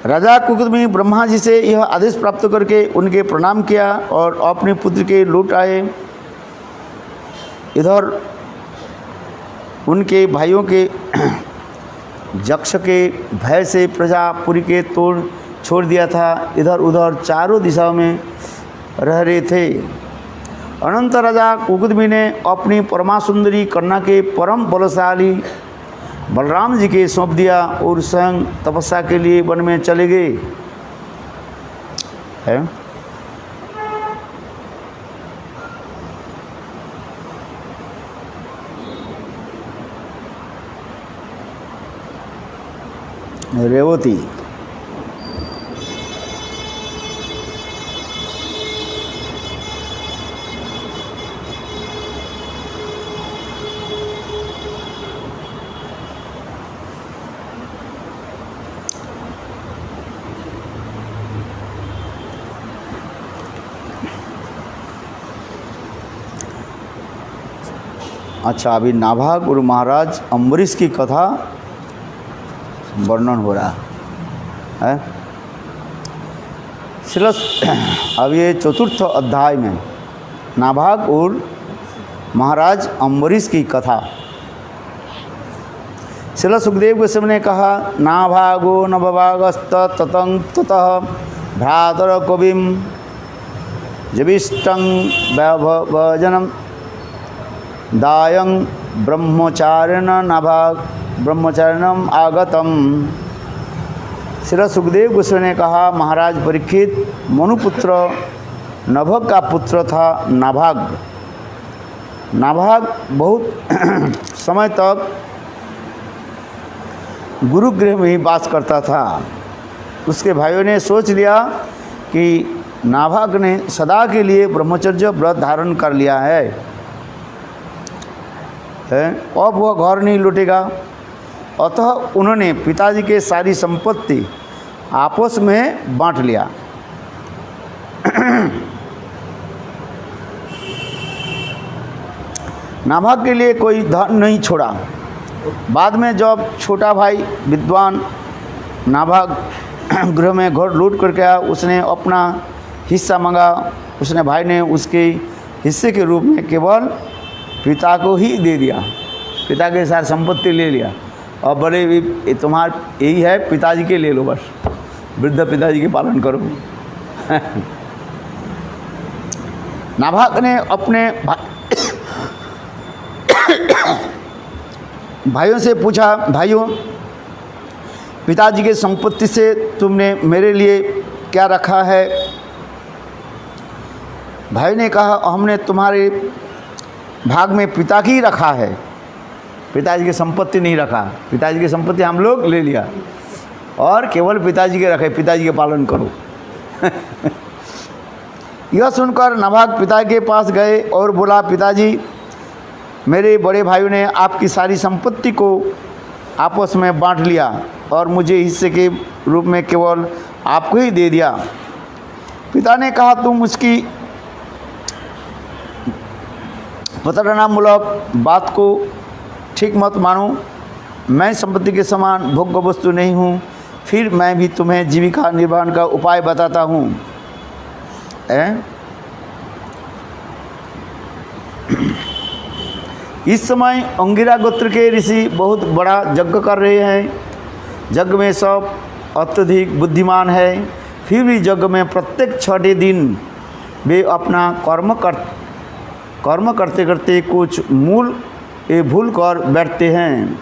राजा कुकुदमी ब्रह्मा जी से यह आदेश प्राप्त करके उनके प्रणाम किया और अपने पुत्र के लौट आए। इधर उनके भाइयों के यक्ष के भय से प्रजापुरी के छोड़ दिया था, इधर उधर चारों दिशाओं में रह रहे थे। अनंत राजा कुकुदमी ने अपनी परमा सुंदरी कन्या के परम बलशाली बलराम जी के सौंप दिया और स्वयं तपस्या के लिए वन में चले गए। है रेवती। अच्छा, अभी नाभाग और महाराज अम्बरीश की कथा वर्णन हो रहा है। अब ये चतुर्थ अध्याय में नाभाग और महाराज अम्बरीश की कथा। श्रील सुखदेव गोस्वामी ने कहा, नाभागो नभभागस्त ततं ततः भ्रातर कविम जविष्टं वैभवजनम दायं ब्रह्मचारिण नाभाग ब्रह्मचारिणम आगतम। श्री सुखदेव गोस्वामी ने कहा, महाराज परीक्षित, मनुपुत्र नभग का पुत्र था नाभाग। नाभाग बहुत समय तक गुरुगृह में ही वास करता था। उसके भाइयों ने सोच लिया कि नाभाग ने सदा के लिए ब्रह्मचर्य व्रत धारण कर लिया है, अब वह घर नहीं लौटेगा। अतः उन्होंने पिताजी के सारी संपत्ति आपस में बांट लिया। नाभाग के लिए कोई धन नहीं छोड़ा। बाद में जब छोटा भाई विद्वान नाभाग गृह में घर लौट करके आया, उसने अपना हिस्सा मांगा। उसने भाई ने उसके हिस्से के रूप में केवल पिता को ही दे दिया, पिता के साथ संपत्ति ले लिया। और बड़े तुम्हारा यही है, पिताजी के ले लो, बस वृद्ध पिताजी के पालन करो। नाभाग ने अपने भाइयों से पूछा, भाइयों, पिताजी के संपत्ति से तुमने मेरे लिए क्या रखा है? भाई ने कहा, हमने तुम्हारे भाग में पिता की रखा है, पिताजी की संपत्ति नहीं रखा। पिताजी की संपत्ति हम लोग ले लिया और केवल पिताजी के रखे, पिताजी के पालन करो। यह सुनकर नाभाग पिता के पास गए और बोला, पिताजी, मेरे बड़े भाइयों ने आपकी सारी संपत्ति को आपस में बांट लिया और मुझे हिस्से के रूप में केवल आपको ही दे दिया। पिता ने कहा, तुम उसकी प्रताड़नामूलक बात को ठीक मत मानो। मैं संपत्ति के समान भोग्य वस्तु नहीं हूँ। फिर मैं भी तुम्हें जीविका निर्वाह का उपाय बताता हूँ। इस समय अंगिरा गोत्र के ऋषि बहुत बड़ा यज्ञ कर रहे हैं। यज्ञ में सब अत्यधिक बुद्धिमान है। फिर भी यज्ञ में प्रत्येक छठे दिन वे अपना कर्म करते करते कुछ मूल भूल कर बैठते हैं।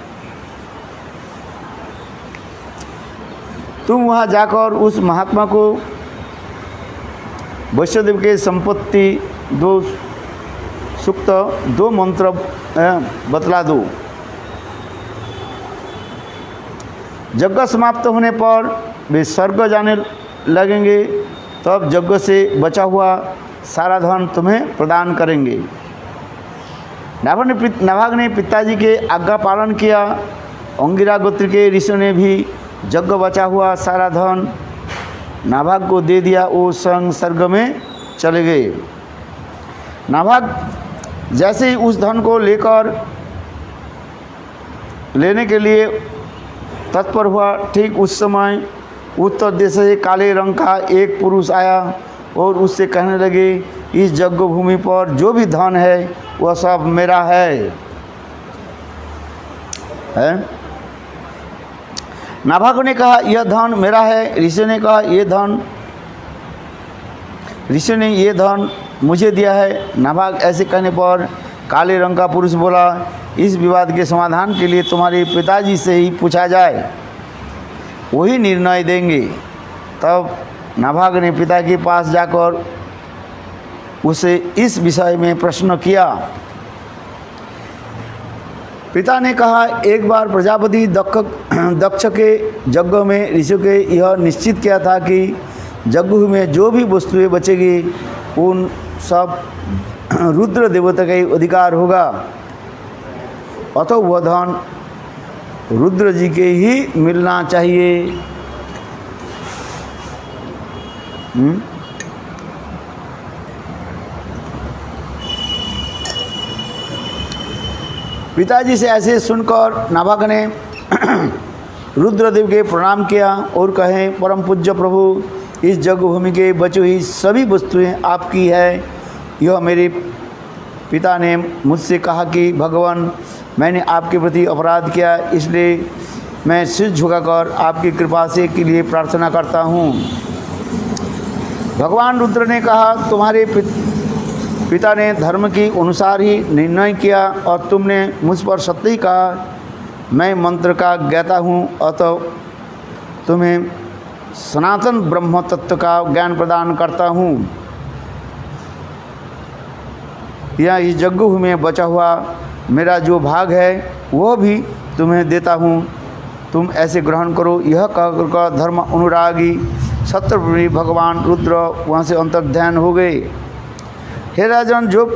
तुम वहाँ जाकर उस महात्मा को वैष्णदेव के संपत्ति 2 सूक्त 2 मंत्र बतला दो। यज्ञ समाप्त होने पर वे स्वर्ग जाने लगेंगे। तब यज्ञ से बचा हुआ सारा धन तुम्हें प्रदान करेंगे। नाभाग ने पिताजी के आज्ञा पालन किया। अंगिरा गोत्र के ऋषियों ने भी यज्ञ बचा हुआ सारा धन नाभाग को दे दिया। वो स्वयं स्वर्ग में चले गए। नाभाग जैसे ही उस धन को लेने के लिए तत्पर हुआ, ठीक उस समय उत्तर दिशा से काले रंग का एक पुरुष आया और उससे कहने लगे, इस यज्ञ भूमि पर जो भी धन है वह सब मेरा है। नाभाग ने कहा, यह धन मेरा है। ऋषि ने कहा, ऋषि ने ये धन मुझे दिया है। नाभाग ऐसे कहने पर काले रंग का पुरुष बोला, इस विवाद के समाधान के लिए तुम्हारे पिताजी से ही पूछा जाए, वही निर्णय देंगे। तब नाभाग ने पिता के पास जाकर उसे इस विषय में प्रश्न किया। पिता ने कहा, एक बार प्रजापति दक्ष के यज्ञ में ऋषियों के यह निश्चित किया था कि यज्ञ में जो भी वस्तुएं बचेगी उन सब रुद्र देवता का ही अधिकार होगा। अतः वह धन रुद्र जी के ही मिलना चाहिए। पिताजी से ऐसे सुनकर नाभाग ने रुद्रदेव के प्रणाम किया और कहे, परम पूज्य प्रभु, इस यज्ञ भूमि के बची हुई सभी वस्तुएं आपकी है। यह मेरे पिता ने मुझसे कहा कि भगवान, मैंने आपके प्रति अपराध किया, इसलिए मैं सिर झुकाकर आपकी कृपा से के लिए प्रार्थना करता हूँ। भगवान रुद्र ने कहा, तुम्हारे पिता ने धर्म के अनुसार ही निर्णय किया और तुमने मुझ पर सत्य ही कहा। मैं मंत्र का ज्ञाता हूँ, अतः तुम्हें सनातन ब्रह्म तत्व का ज्ञान प्रदान करता हूँ। यह इस यज्ञ में बचा हुआ मेरा जो भाग है वो भी तुम्हें देता हूँ, तुम ऐसे ग्रहण करो। यह कहकर धर्म अनुरागी सत्यप्रेमी भगवान रुद्र वहाँ से अंतर्ध्यान हो गए। हे राजन, जो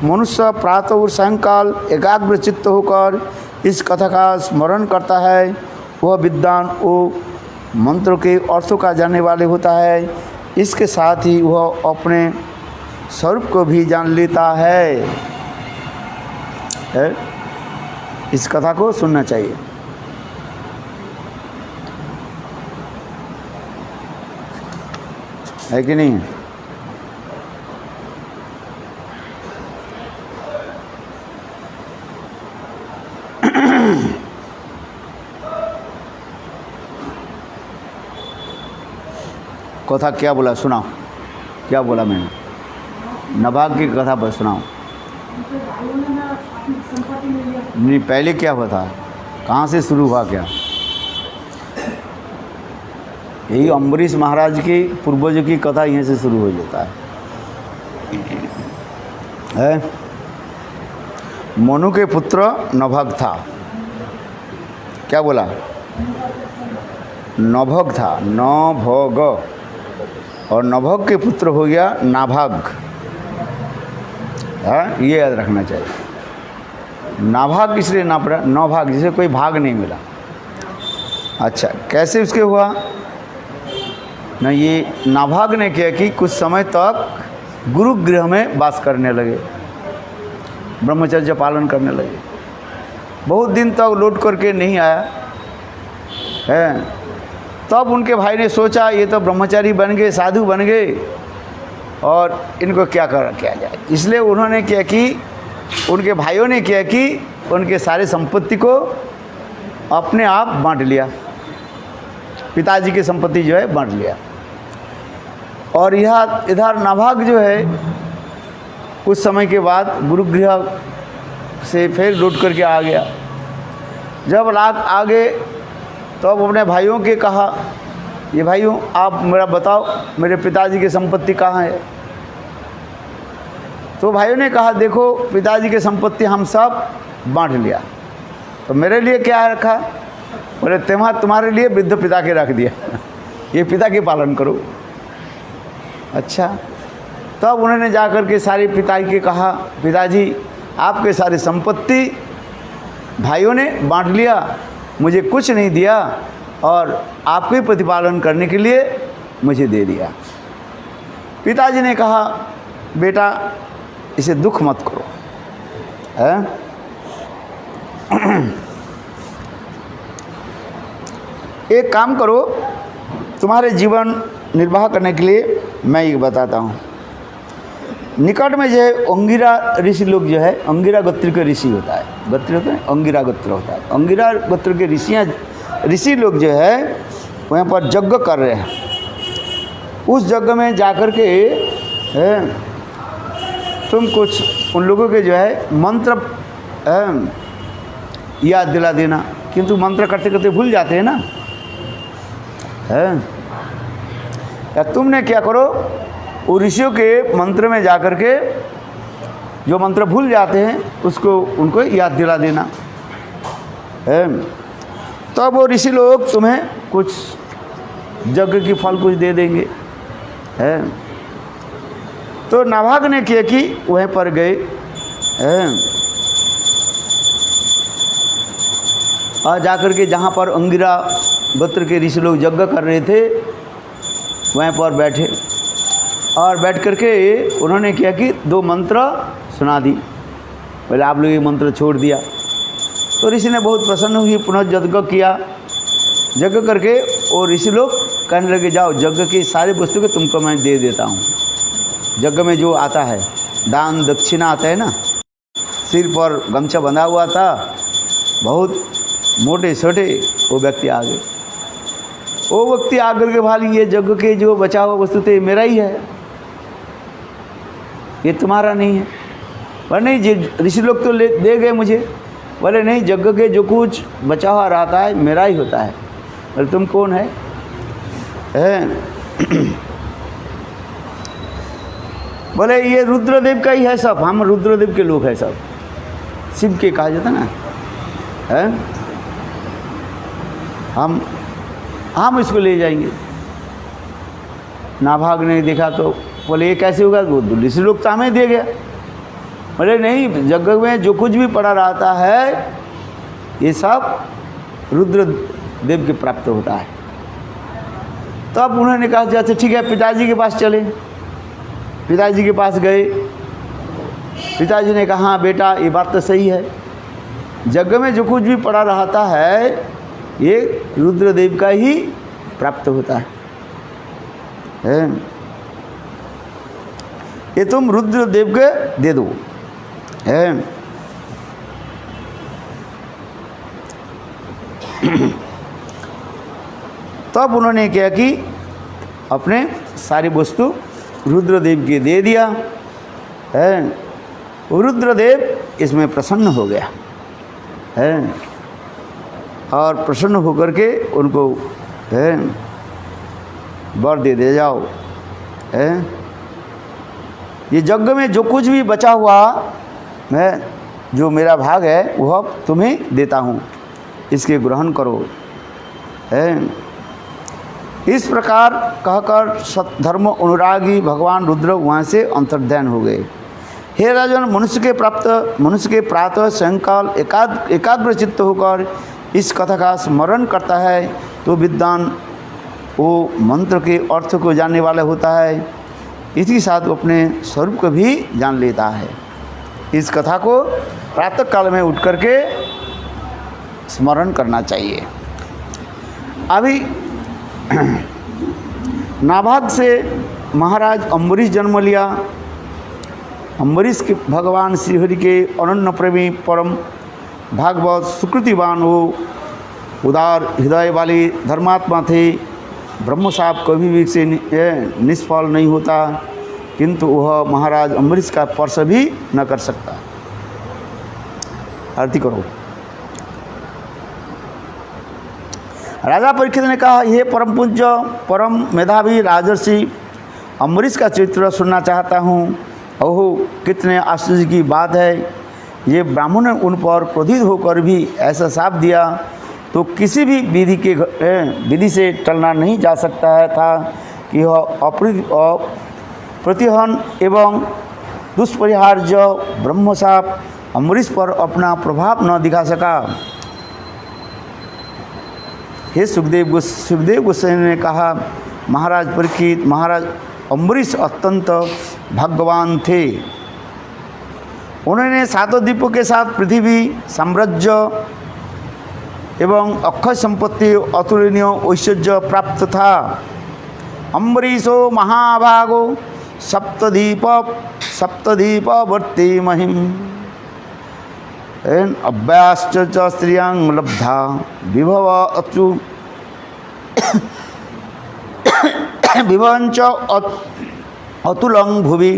मनुष्य प्रातः और सायंकाल एकाग्र चित्त होकर इस कथा का स्मरण करता है वह विद्वान वो मंत्र के अर्थों का जानने वाले होता है। इसके साथ ही वह अपने स्वरूप को भी जान लेता है। इस कथा को सुनना चाहिए। है कि नहीं? कथा क्या बोला सुनाओ, क्या बोला मैंने? नाभाग की कथा पर सुनाओ। नहीं, पहले क्या हुआ था, कहाँ से शुरू हुआ क्या? यही अम्बरीश महाराज के पूर्वजों की कथा यहीं से शुरू हो जाता है। मनु के पुत्र नभग था। क्या बोला? नभग था, नभग, और नभग के पुत्र हो गया नाभाग। हाँ, ये याद रखना चाहिए। नाभाग इसलिए ना पड़ा, नौभाग, जिसे कोई भाग नहीं मिला। अच्छा, कैसे उसके हुआ ना, ये नाभाग ने किया कि कुछ समय तक गुरु गृह में वास करने लगे, ब्रह्मचर्य पालन करने लगे। बहुत दिन तक लौट करके नहीं आया है। तब उनके भाई ने सोचा ये तो ब्रह्मचारी बन गए, साधु बन गए, और इनको क्या किया जाए। इसलिए उन्होंने क्या कि उनके भाइयों ने किया कि उनके सारे संपत्ति को अपने आप बांट लिया, पिताजी की संपत्ति जो है बांट लिया। और यह इधर नाभाग जो है कुछ समय के बाद गुरुगृह से फिर लौट करके आ गया। जब लाख आ गए तो अब अपने भाइयों के कहा, ये भाइयों आप मेरा बताओ मेरे पिताजी की संपत्ति कहाँ है। तो भाइयों ने कहा देखो पिताजी की संपत्ति हम सब बांट लिया, तो मेरे लिए क्या रखा। बोले तुम्हारे लिए वृद्ध पिता के रख दिया, ये पिता के पालन करो। अच्छा, तब उन्होंने जा कर के सारे पिताजी के कहा पिताजी आपके सारी संपत्ति भाइयों ने बांट लिया, मुझे कुछ नहीं दिया और आपके प्रतिपालन करने के लिए मुझे दे दिया। पिताजी ने कहा बेटा इसे दुख मत करो, है? एक काम करो, तुम्हारे जीवन निर्वाह करने के लिए मैं ये बताता हूँ। निकट में जो है अंगिरा ऋषि लोग जो है, अंगिरा गोत्र के ऋषि होता है, गोत्र होता है अंगिरा गोत्र होता है। अंगिरा गोत्र के ऋषि लोग जो है वहाँ पर यज्ञ कर रहे हैं। उस यज्ञ में जाकर के तुम कुछ उन लोगों के जो है मंत्र याद दिला देना, किंतु मंत्र करते करते भूल जाते हैं ना, है? या तुमने क्या करो, वो ऋषियों के मंत्र में जाकर के जो मंत्र भूल जाते हैं उसको उनको याद दिला देना, है? तो वो ऋषि लोग तुम्हें कुछ यज्ञ की फल कुछ दे देंगे, है? तो नाभाग ने किया कि वहीं पर गए, है? और जाकर के जहाँ पर अंगिरा गोत्र के ऋषि लोग यज्ञ कर रहे थे वहीं पर बैठे, और बैठ करके उन्होंने किया कि 2 मंत्र सुना दी। पहले आप लोग ये मंत्र छोड़ दिया, तो ऋषि ने बहुत प्रसन्न हुई, पुनः यज्ञ किया। यज्ञ करके वो ऋषि लोग कहने लगे जाओ यज्ञ की सारी वस्तु को तुमको मैं दे देता हूँ। यज्ञ में जो आता है दान दक्षिणा आता है ना, सिर पर गमछा बंधा हुआ था, बहुत मोटे छोटे, वो व्यक्ति आ गए। वो व्यक्ति आकर के भाली ये यज्ञ के जो बचा हुआ वस्तु थे मेरा ही है, ये तुम्हारा नहीं है। पर नहीं जी ऋषि लोग तो दे गए मुझे। बोले नहीं, यज्ञ के जो कुछ बचा हुआ रहता है मेरा ही होता है। बोले तुम कौन है? बोले ये रुद्रदेव का ही है सब, हम रुद्रदेव के लोग हैं सब, शिव के कहा जाता ना, है? हम इसको ले जाएंगे। नाभाग ने देखा तो बोले ये कैसे होगा, वो ऋषि लोग तो हमें दे गया। बोले नहीं, यज्ञ में जो कुछ भी पड़ा रहता है ये सब रुद्र देव के प्राप्त होता है। तब उन्होंने कहा जैसे ठीक है पिताजी के पास चले। पिताजी के पास गए, पिताजी ने कहा हाँ बेटा ये बात तो सही है, यज्ञ में जो कुछ भी पड़ा रहता है ये रुद्रदेव का ही प्राप्त होता है? ये तुम रुद्रदेव के दे दो, है? तब उन्होंने क्या कि अपने सारी वस्तु रुद्रदेव के दे दिया, है? रुद्रदेव इसमें प्रसन्न हो गया, है? और प्रसन्न होकर के उनको, है, वर दे जाओ, है? ये यज्ञ में जो कुछ भी बचा हुआ मैं जो मेरा भाग है वह तुम्हें देता हूँ, इसके ग्रहण करो, है? इस प्रकार कहकर सतधर्म अनुरागी भगवान रुद्र वहाँ से अंतर्ध्यान हो गए। हे राजन, मनुष्य के प्रातः सायंकाल एकाग्र चित्त होकर इस कथा का स्मरण करता है तो विद्वान वो मंत्र के अर्थ को जानने वाला होता है, इसी साथ वो अपने स्वरूप को भी जान लेता है। इस कथा को प्रातः काल में उठ करके स्मरण करना चाहिए। अभी नाभाग से महाराज अम्बरीश जन्म लिया। अम्बरीश के भगवान श्रीहरि के अनन्य प्रेमी परम भागवत सुकृतिवान हो उदार हृदय वाले धर्मात्मा थे। ब्रह्म साहब कभी भी से निष्फल नहीं होता, किंतु वह महाराज अम्बरीश का स्पर्श भी न कर सकता। आरती करो। राजा परीक्षित ने कहा, हे परम पूज्य परम मेधावी राजर्षि, अम्बरीश का चरित्र सुनना चाहता हूँ। ओहो, कितने आश्चर्य की बात है। ये ब्राह्मण ने उन पर क्रोधित होकर भी ऐसा शाप दिया तो किसी भी विधि से टलना नहीं जा सकता है था कि यह प्रतिहन एवं दुष्परिहार्य ब्रह्म साप अम्बरीश पर अपना प्रभाव न दिखा सका। हे सुखदेव गोस्वामी ने कहा, महाराज परीक्षित, महाराज अम्बरीश अत्यंत भाग्यवान थे। उन्होंने सातों द्वीपों के साथ पृथ्वी साम्राज्य एवं अक्षय संपत्ति अतुलनीय ऐश्वर्य प्राप्त था। अम्बरीशो महाभागो सप्तद्वीपवर्ती महिम अभ्याश्च स्त्रियां लब्धा विभव अचु विभवंच अतुलं भुवि।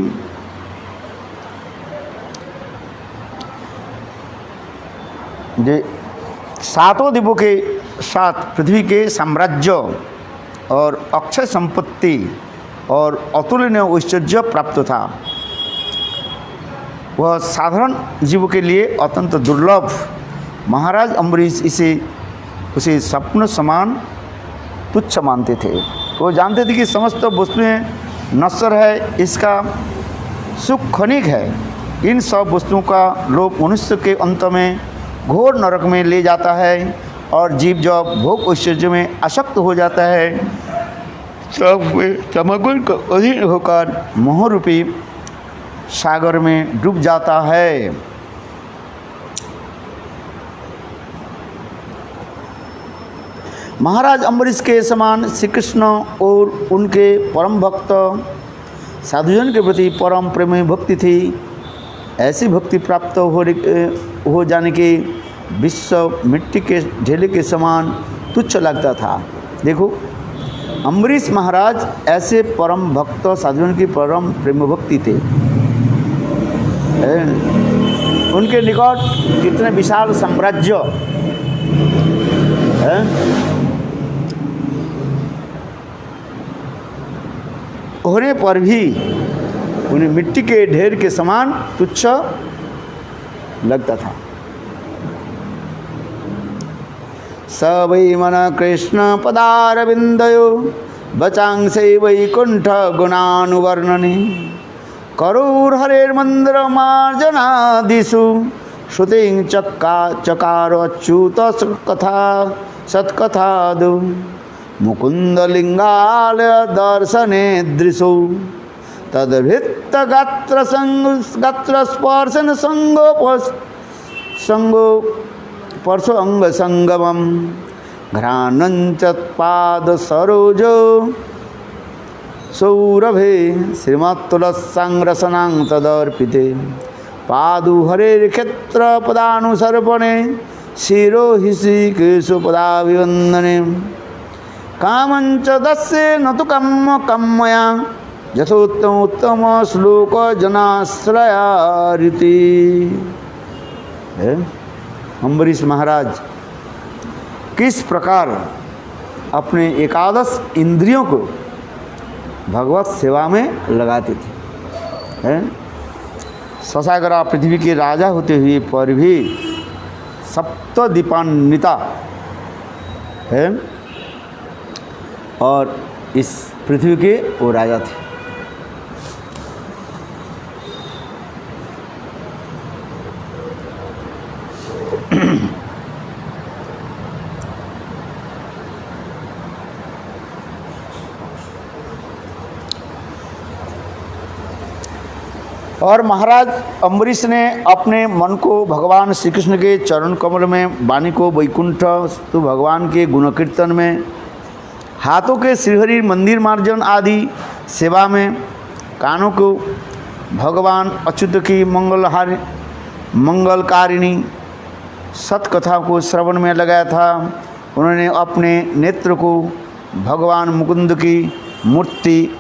सातों द्वीपों के साथ पृथ्वी के साम्राज्य और अक्षय संपत्ति और अतुलनीय ऐश्वर्य प्राप्त था। वह साधारण जीव के लिए अत्यंत दुर्लभ। महाराज अम्बरीश उसे स्वप्न समान तुच्छ मानते थे। वो जानते थे कि समस्त वस्तुएं नश्वर है, इसका सुख क्षणिक है। इन सब वस्तुओं का लोभ मनुष्य के अंत में घोर नरक में ले जाता है और जीव जब भोग ऐश्वर्य में आसक्त हो जाता है तब वे तमोगुण को अधीन होकर मोहरूपी सागर में डूब जाता है। महाराज अम्बरीश के समान श्री कृष्ण और उनके परम भक्त साधुजन के प्रति परम प्रेमी भक्ति थी। ऐसी भक्ति प्राप्त हो जाने के विश्व मिट्टी के ढेले के समान तुच्छ लगता था। देखो, अम्बरीश महाराज ऐसे परम भक्त साधुजन की परम प्रेम भक्ति थे। उनके निकट कितने विशाल साम्राज्य होने पर भी उन्हें मिट्टी के ढेर के समान तुच्छ लगता था। स वै मन कृष्ण पदारविंदयो बचांसे वैकुंठ गुणानुवर्णने करूर हरेर्मंद्र मार्जनादिषु श्रुतिं चकार अच्युत सत्कथादु मुकुंद लिंगालय दर्शने दृशो तदभित्त गात्र स्पर्शन संगो अंग संगमम घ्राणंच पाद सरोजो सौरभे श्रीमत्तुलसंरसनां तदर्पिते पादु हरेर्क्षेत्र पदानुसर्पणे शिरो हि श्रीकेशपदाभिवन्दने कामंच दस्ये न तु कम्मया यथोत्तम उत्तम श्लोक जनाश्रयारिति। अम्बरीश महाराज किस प्रकार अपने एकादश इंद्रियों को भगवत सेवा में लगाते थे। ससागरा पृथ्वी के राजा होते हुए पर भी सप्तद्वीपान्विता है और इस पृथ्वी के वो राजा थे। और महाराज अम्बरीश ने अपने मन को भगवान श्री कृष्ण के चरण कमल में, वाणी को वैकुंठ तो भगवान के गुण कीर्तन में, हाथों के श्रीहरि मंदिर मार्जन आदि सेवा में, कानों को भगवान अच्युत की मंगलकारिणी सतकथा को श्रवण में लगाया था। उन्होंने अपने नेत्र को भगवान मुकुंद की मूर्ति,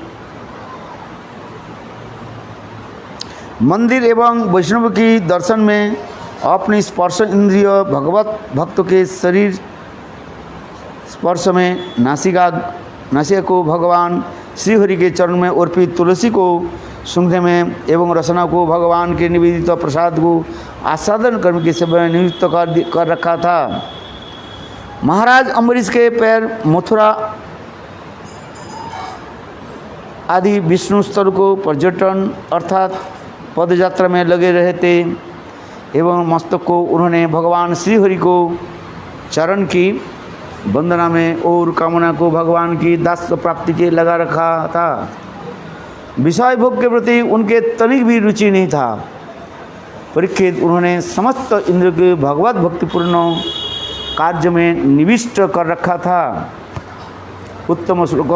मंदिर एवं वैष्णव की दर्शन में, अपनी स्पर्श इंद्रिय भगवत भक्त के शरीर स्पर्श में, नासिका को भगवान श्रीहरि के चरण में अर्पित तुलसी को सूंघने में एवं रसना को भगवान के निवेदित प्रसाद को आस्वादन कर्म के समय नियुक्त कर रखा था। महाराज अम्बरीश के पैर मथुरा आदि विष्णु स्थल को पर्यटन अर्थात पदयात्रा में लगे रहते एवं मस्तक को उन्होंने भगवान श्रीहरि को चरण की वंदना में और कामना को भगवान की दास प्राप्ति के लगा रखा था। विषय भोग के प्रति उनके तनिक भी रुचि नहीं था। परीक्षित उन्होंने समस्त इंद्र के भगवत भक्तिपूर्ण कार्य में निविष्ट कर रखा था। उत्तम श्लोक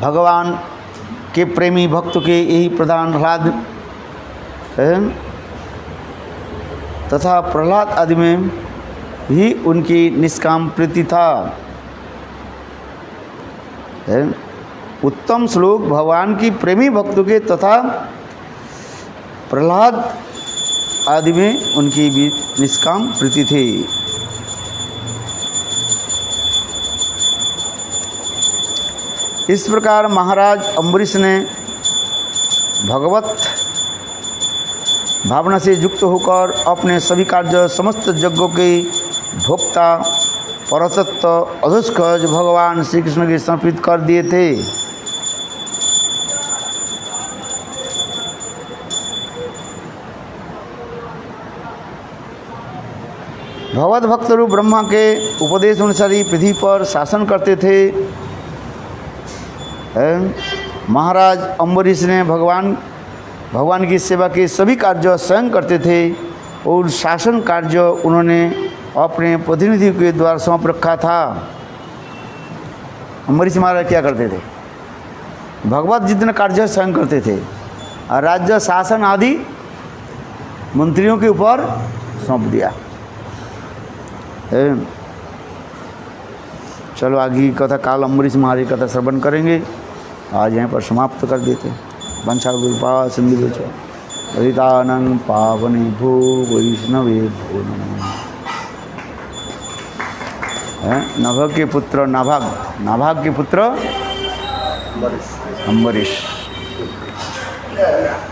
भगवान के प्रेमी भक्त के यही प्रधान ह्लाद तथा प्रहलाद आदि में भी उनकी निष्काम प्रीति था। उत्तम श्लोक भगवान की प्रेमी भक्तों के तथा प्रहलाद आदि में उनकी भी निष्काम प्रीति थी। इस प्रकार महाराज अम्बरीश ने भगवत भावना से युक्त होकर अपने सभी कार्य समस्त यज्ञों के भोक्ता परतत्व अधोष्कज भगवान श्री कृष्ण के समर्पित कर दिए थे। भगवत भक्त रूप ब्रह्मा के उपदेश अनुसार पृथ्वी पर शासन करते थे। महाराज अम्बरीश ने भगवान की सेवा के सभी कार्य स्वयं करते थे और शासन कार्य उन्होंने अपने प्रतिनिधि के द्वारा सौंप रखा था। अम्बरीश महाराज क्या करते थे? भगवत जितने कार्य स्वयं करते थे और राज्य शासन आदि मंत्रियों के ऊपर सौंप दिया। चलो आगे की कथा काल अम्बरीश महाराज कथा श्रवण करेंगे। आज यहाँ पर समाप्त कर देते। वंशा गुरुपा सिंधु हरितानंद पावने भो वैष्णवे भो नमः। नभ के पुत्र नाभाग के पुत्र अम्बरीश।